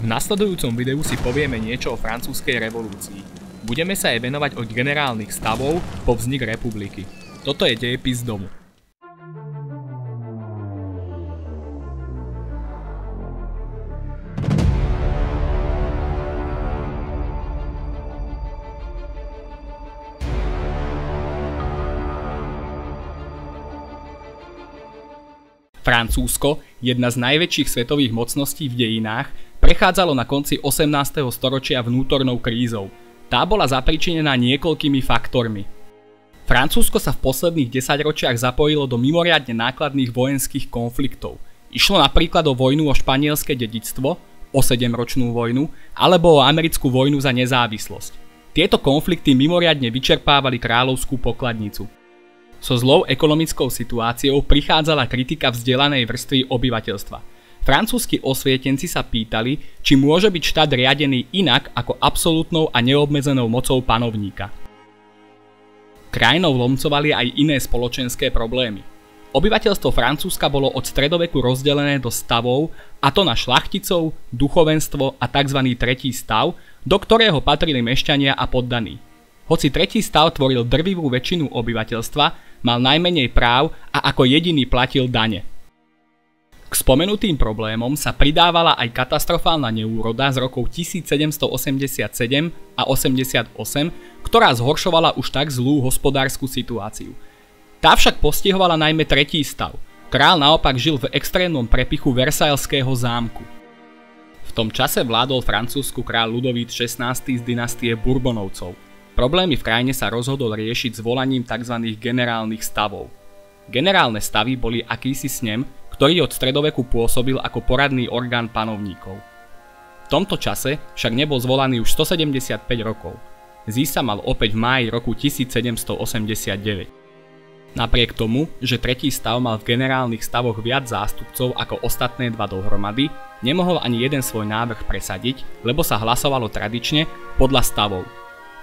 V nasledujúcom videu si povieme niečo o francúzskej revolúcii. Budeme sa jej venovať od generálnych stavov po vznik republiky. Toto je dejepis domu. Francúzsko, jedna z najväčších svetových mocností v dejinách, prechádzalo na konci 18. storočia vnútornou krízou. Tá bola zapričinená niekoľkými faktormi. Francúzsko sa v posledných desaťročiach zapojilo do mimoriadne nákladných vojenských konfliktov. Išlo napríklad o vojnu o španielske dedičstvo, o 7-ročnú vojnu, alebo o americkú vojnu za nezávislosť. Tieto konflikty mimoriadne vyčerpávali kráľovskú pokladnicu. So zlou ekonomickou situáciou prichádzala kritika vzdelanej vrstvy obyvateľstva. Francúzski osvietenci sa pýtali, či môže byť štát riadený inak ako absolútnou a neobmedzenou mocou panovníka. Krajinou lomcovali aj iné spoločenské problémy. Obyvateľstvo Francúzska bolo od stredoveku rozdelené do stavov, a to na šlachticov, duchovenstvo a tzv. Tretí stav, do ktorého patrili mešťania a poddaní. Hoci tretí stav tvoril drvivú väčšinu obyvateľstva, mal najmenej práv a ako jediný platil dane. K spomenutým problémom sa pridávala aj katastrofálna neúroda z rokov 1787 a 88, ktorá zhoršovala už tak zlú hospodársku situáciu. Tá však postihovala najmä tretí stav. Král naopak žil v extrémnom prepichu Versailleského zámku. V tom čase vládol Francúzsku král Ludovít XVI z dynastie Bourbonovcov. Problémy v krajine sa rozhodol riešiť zvolaním tzv. Generálnych stavov. Generálne stavy boli akýsi snem, ktorý od stredoveku pôsobil ako poradný orgán panovníkov. V tomto čase však nebol zvolaný už 175 rokov. Zísť sa mal opäť v máji roku 1789. Napriek tomu, že tretí stav mal v generálnych stavoch viac zástupcov ako ostatné dva dohromady, nemohol ani jeden svoj návrh presadiť, lebo sa hlasovalo tradične podľa stavov.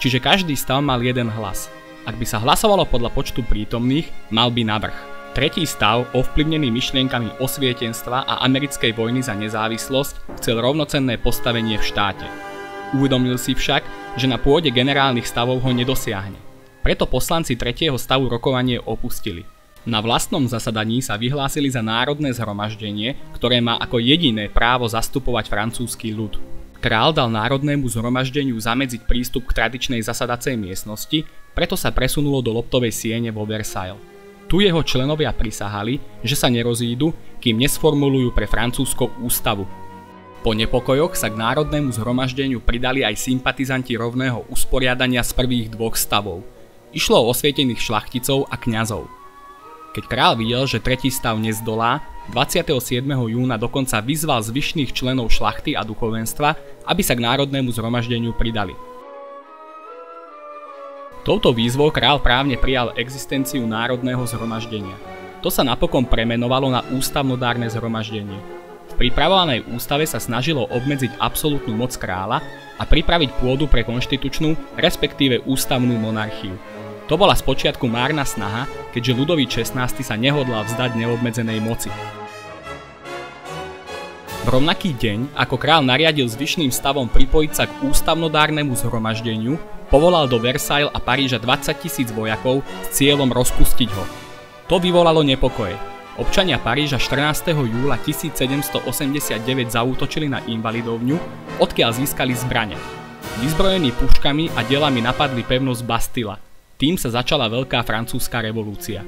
Čiže každý stav mal jeden hlas. Ak by sa hlasovalo podľa počtu prítomných, mal by navrch. Tretí stav, ovplyvnený myšlienkami osvietenstva a americkej vojny za nezávislosť, chcel rovnocenné postavenie v štáte. Uvedomil si však, že na pôde generálnych stavov ho nedosiahne. Preto poslanci tretieho stavu rokovanie opustili. Na vlastnom zasadaní sa vyhlásili za národné zhromaždenie, ktoré má ako jediné právo zastupovať francúzsky ľud. Král dal národnému zhromaždeniu zamedziť prístup k tradičnej zasadacej miestnosti, preto sa presunulo do loptovej siene vo Versailles. Tu jeho členovia prisahali, že sa nerozídu, kým nesformulujú pre Francúzsko ústavu. Po nepokojoch sa k národnému zhromaždeniu pridali aj sympatizanti rovného usporiadania z prvých dvoch stavov. Išlo o osvietených šlachticov a kňazov. Keď král videl, že tretí stav nezdolá, 27. júna dokonca vyzval zvyšných členov šlachty a duchovenstva, aby sa k národnému zhromaždeniu pridali. Touto výzvou král právne prijal existenciu národného zhromaždenia. To sa napokon premenovalo na ústavnodárne zhromaždenie. V pripravovanej ústave sa snažilo obmedziť absolútnu moc kráľa a pripraviť pôdu pre konštitučnú, respektíve ústavnú monarchiu. To bola spočiatku márna snaha, keďže Ludovít XVI sa nehodlal vzdať neobmedzenej moci. V rovnaký deň, ako král nariadil zvyšným stavom pripojiť sa k ústavnodárnemu zhromaždeniu, povolal do Versailles a Paríža 20 000 vojakov s cieľom rozpustiť ho. To vyvolalo nepokoje. Občania Paríža 14. júla 1789 zaútočili na invalidovňu, odkiaľ získali zbrane. Vyzbrojení puškami a dielami napadli pevnosť Bastilla. Tým sa začala Veľká francúzska revolúcia.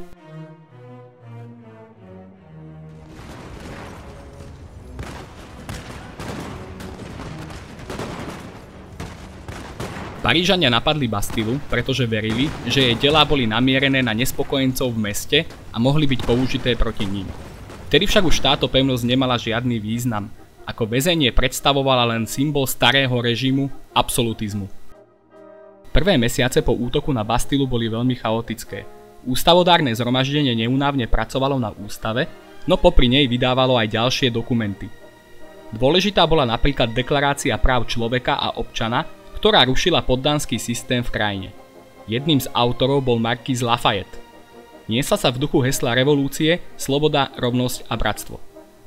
Parížania napadli Bastilu, pretože verili, že jej delá boli namierené na nespokojencov v meste a mohli byť použité proti ním. Vtedy však už táto pevnosť nemala žiadny význam. Ako väzenie predstavovala len symbol starého režimu, absolutizmu. Prvé mesiace po útoku na Bastilu boli veľmi chaotické. Ústavodárne zhromaždenie neúnavne pracovalo na ústave, no popri nej vydávalo aj ďalšie dokumenty. Dôležitá bola napríklad Deklarácia práv človeka a občana, ktorá rušila poddanský systém v krajine. Jedným z autorov bol markíz Lafayette. Niesla sa v duchu hesla revolúcie, sloboda, rovnosť a bratstvo.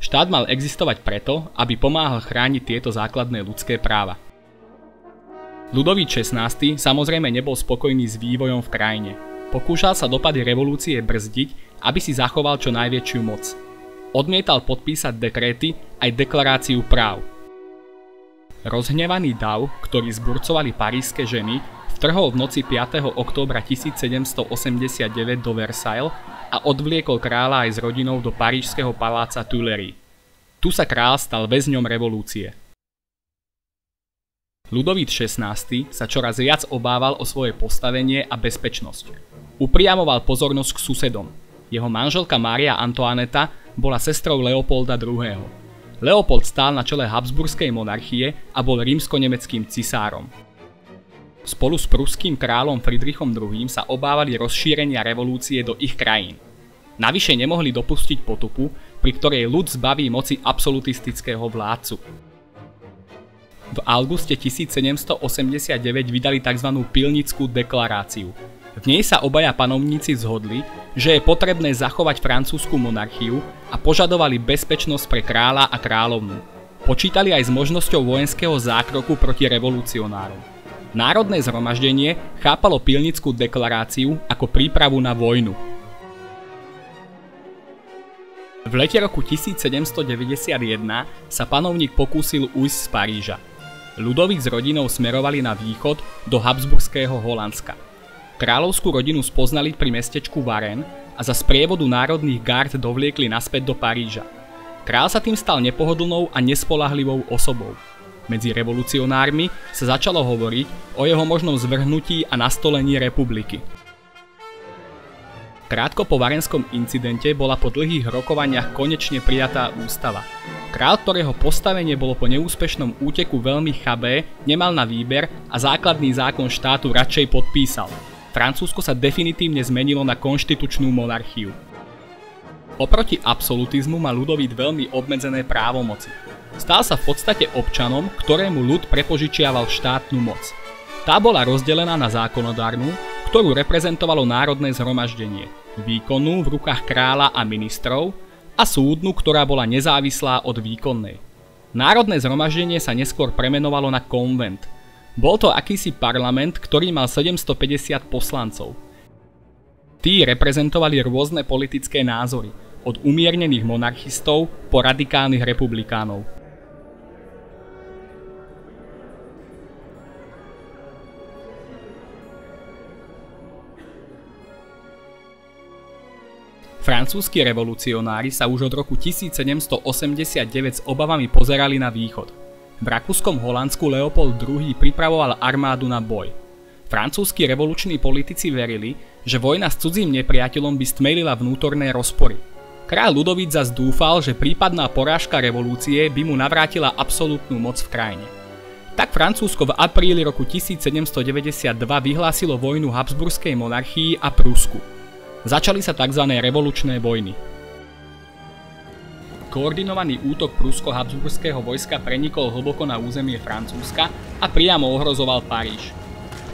Štát mal existovať preto, aby pomáhal chrániť tieto základné ľudské práva. Ľudovít XVI samozrejme nebol spokojný s vývojom v krajine. Pokúšal sa dopady revolúcie brzdiť, aby si zachoval čo najväčšiu moc. Odmietal podpísať dekréty aj deklaráciu práv. Rozhnevaný dav, ktorý zburcovali parížske ženy, vtrhol v noci 5. októbra 1789 do Versailles a odvliekol kráľa aj s rodinou do parížskeho paláca Tuileries. Tu sa kráľ stal väzňom revolúcie. Ľudovít XVI sa čoraz viac obával o svoje postavenie a bezpečnosť. Upriamoval pozornosť k susedom. Jeho manželka Mária Antoaneta bola sestrou Leopolda II. Leopold stál na čele Habsburskej monarchie a bol rímsko-nemeckým cisárom. Spolu s pruským kráľom Friedrichom II sa obávali rozšírenia revolúcie do ich krajín. Navyše nemohli dopustiť potupu, pri ktorej ľud zbaví moci absolutistického vládcu. V auguste 1789 vydali tzv. Pilnickú deklaráciu. V nej sa obaja panovníci zhodli, že je potrebné zachovať francúzsku monarchiu a požadovali bezpečnosť pre kráľa a kráľovnu. Počítali aj s možnosťou vojenského zákroku proti revolucionárom. Národné zhromaždenie chápalo Pilnickú deklaráciu ako prípravu na vojnu. V lete roku 1791 sa panovník pokúsil ujsť z Paríža. Ľudovít s rodinou smerovali na východ do Habsburského Holandska. Kráľovskú rodinu spoznali pri mestečku Varennes a za sprievodu národných gárd dovliekli naspäť do Paríža. Král sa tým stal nepohodlnou a nespoľahlivou osobou. Medzi revolucionármi sa začalo hovoriť o jeho možnom zvrhnutí a nastolení republiky. Krátko po varenskom incidente bola po dlhých rokovaniach konečne prijatá ústava. Král, ktorého postavenie bolo po neúspešnom úteku veľmi chabé, nemal na výber a základný zákon štátu radšej podpísal. Francúzsko sa definitívne zmenilo na konštitučnú monarchiu. Oproti absolutizmu má Ľudovít veľmi obmedzené právomoci. Stal sa v podstate občanom, ktorému ľud prepožičiaval štátnu moc. Tá bola rozdelená na zákonodárnu, ktorú reprezentovalo Národné zhromaždenie, výkonnú v rukách kráľa a ministrov a súdnu, ktorá bola nezávislá od výkonnej. Národné zhromaždenie sa neskôr premenovalo na konvent. Bol to akýsi parlament, ktorý mal 750 poslancov. Tí reprezentovali rôzne politické názory, od umiernených monarchistov po radikálnych republikánov. Francúzski revolucionári sa už od roku 1789 s obavami pozerali na východ. V rakúskom Holandsku Leopold II pripravoval armádu na boj. Francúzski revoluční politici verili, že vojna s cudzím nepriateľom by stmelila vnútorné rozpory. Kráľ Ľudovít zas dúfal, že prípadná porážka revolúcie by mu navrátila absolútnu moc v krajine. Tak Francúzsko v apríli roku 1792 vyhlásilo vojnu Habsburskej monarchii a Prusku. Začali sa tzv. Revolučné vojny. Koordinovaný útok prusko-habsburského vojska prenikol hlboko na územie Francúzska a priamo ohrozoval Paríž.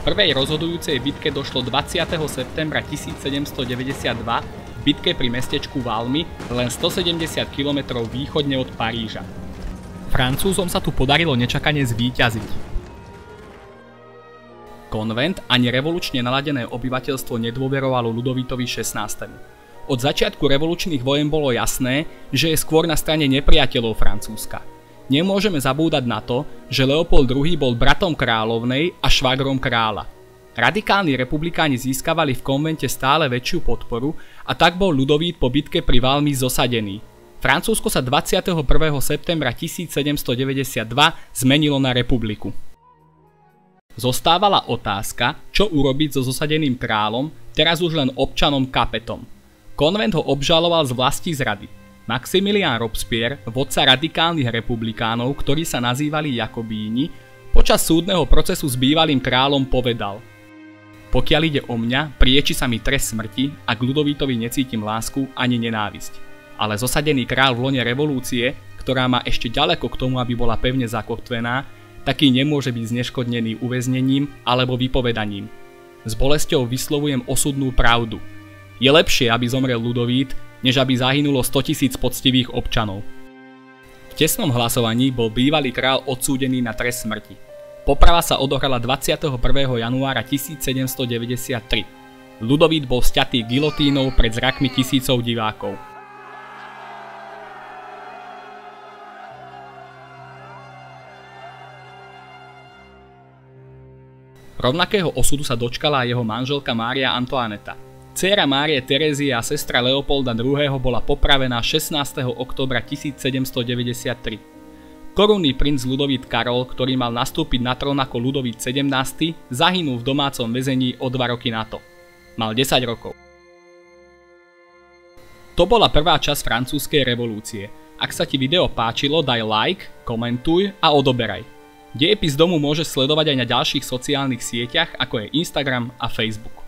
V prvej rozhodujúcej bitke došlo 20. septembra 1792 v bitke pri mestečku Valmy, len 170 km východne od Paríža. Francúzom sa tu podarilo nečakane zvíťaziť. Konvent ani revolučne naladené obyvateľstvo nedôverovalo Ľudovítovi XVI. Od začiatku revolučných vojen bolo jasné, že je skôr na strane nepriateľov Francúzska. Nemôžeme zabúdať na to, že Leopold II bol bratom kráľovnej a švagrom kráľa. Radikálni republikáni získavali v konvente stále väčšiu podporu a tak bol Ľudovít po bitke pri Valmy zosadený. Francúzsko sa 21. septembra 1792 zmenilo na republiku. Zostávala otázka, čo urobiť so zosadeným kráľom, teraz už len občanom Capetom. Konvent ho obžaloval z vlastizrady. Maximilien Robespierre, vodca radikálnych republikánov, ktorí sa nazývali Jakobíni, počas súdneho procesu s bývalým kráľom povedal: "Pokiaľ ide o mňa, prieči sa mi trest smrti a k Ľudovítovi necítim lásku ani nenávisť. Ale zosadený kráľ v lone revolúcie, ktorá má ešte ďaleko k tomu, aby bola pevne zakotvená, taký nemôže byť zneškodnený uväznením alebo vypovedaním. S bolesťou vyslovujem osudnú pravdu. Je lepšie, aby zomrel Ľudovít, než aby zahynulo 100 000 poctivých občanov." V tesnom hlasovaní bol bývalý kráľ odsúdený na trest smrti. Poprava sa odohrala 21. januára 1793. Ľudovít bol sťatý gilotínou pred zrakmi tisícov divákov. Rovnakého osudu sa dočkala aj jeho manželka Mária Antoaneta. Dcéra Márie Terézie a sestra Leopolda II. Bola popravená 16. októbra 1793. Korunný princ Ľudovít Karol, ktorý mal nastúpiť na trón ako Ľudovít XVII, zahynul v domácom väzení o 2 roky na to. Mal 10 rokov. To bola prvá časť francúzskej revolúcie. Ak sa ti video páčilo, daj like, komentuj a odoberaj. Dejepis domu môžeš sledovať aj na ďalších sociálnych sieťach, ako je Instagram a Facebook.